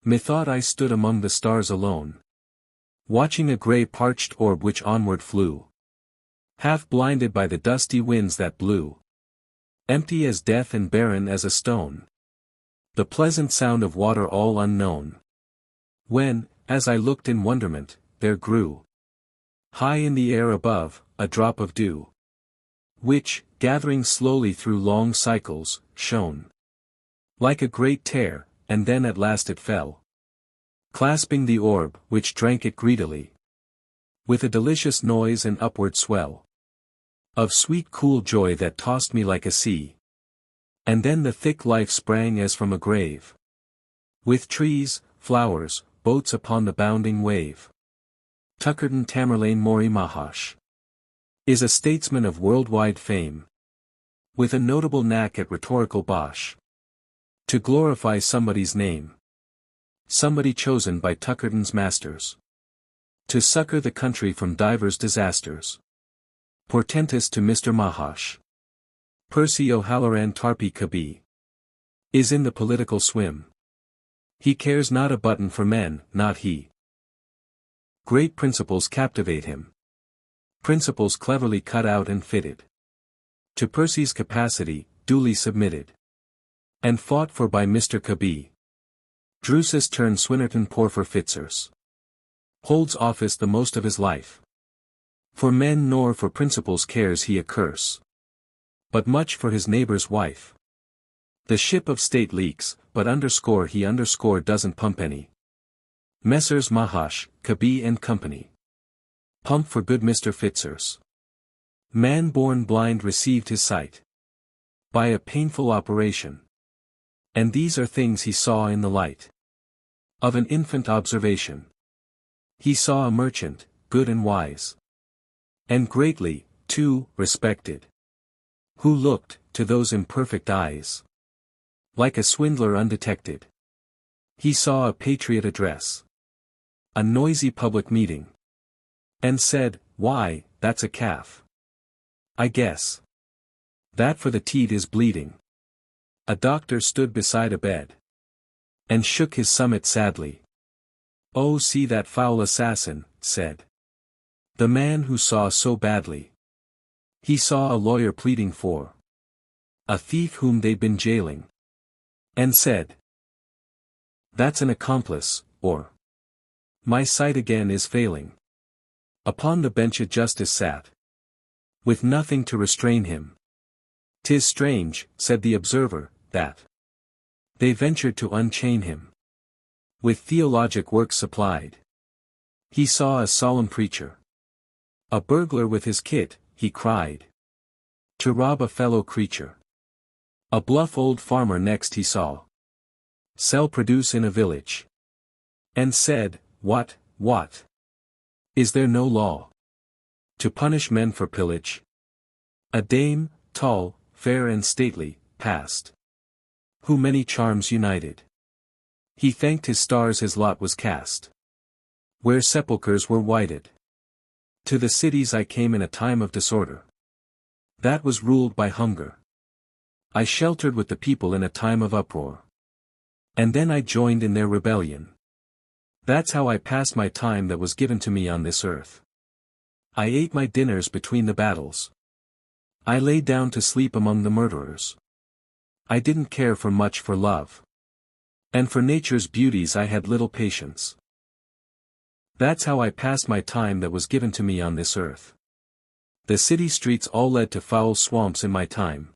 Methought I stood among the stars alone, watching a grey parched orb which onward flew, half blinded by the dusty winds that blew, empty as death and barren as a stone, the pleasant sound of water all unknown. When, as I looked in wonderment, there grew, high in the air above, a drop of dew, which, gathering slowly through long cycles, shone like a great tear, and then at last it fell, clasping the orb, which drank it greedily, with a delicious noise and upward swell of sweet cool joy that tossed me like a sea. And then the thick life sprang as from a grave, with trees, flowers, boats upon the bounding wave. Tuckerton Tamerlane Mori Maharsh is a statesman of worldwide fame, with a notable knack at rhetorical bosh, to glorify somebody's name, somebody chosen by Tuckerton's masters, to succor the country from divers disasters. Portentous to Mr. Maharsh, Percy O'Halloran Tarpi Kabi is in the political swim. He cares not a button for men, not he. Great principles captivate him, principles cleverly cut out and fitted to Percy's capacity, duly submitted and fought for by Mr. Kabi. Drusus turned Swinnerton Porphyr Fitzurse holds office the most of his life. For men nor for principles cares he a curse, but much for his neighbor's wife. The ship of state leaks, but he doesn't pump any. Messrs. Maharsh, Kabi and Company pump for good Mr. Fitzurse. Man born blind received his sight by a painful operation, and these are things he saw in the light of an infant observation. He saw a merchant, good and wise, and greatly, too, respected, who looked, to those imperfect eyes, like a swindler undetected. He saw a patriot address a noisy public meeting, and said, "Why, that's a calf, I guess. That for the teat is bleeding." A doctor stood beside a bed, and shook his summit sadly. "Oh, see that foul assassin," said the man who saw so badly. He saw a lawyer pleading for a thief whom they'd been jailing, and said, "That's an accomplice, or my sight again is failing." Upon the bench a justice sat, with nothing to restrain him. "'Tis strange," said the observer, "that they ventured to unchain him. With theologic works supplied, he saw a solemn preacher, a burglar with his kit, he cried, to rob a fellow creature. A bluff old farmer next he saw sell produce in a village, and said, What, is there no law to punish men for pillage?" A dame, tall, fair and stately, passed, who many charms united. He thanked his stars his lot was cast where sepulchres were whited. "To the cities I came in a time of disorder that was ruled by hunger. I sheltered with the people in a time of uproar, and then I joined in their rebellion. That's how I passed my time that was given to me on this earth. I ate my dinners between the battles. I lay down to sleep among the murderers. I didn't care for much for love, and for nature's beauties I had little patience. That's how I passed my time that was given to me on this earth. The city streets all led to foul swamps in my time.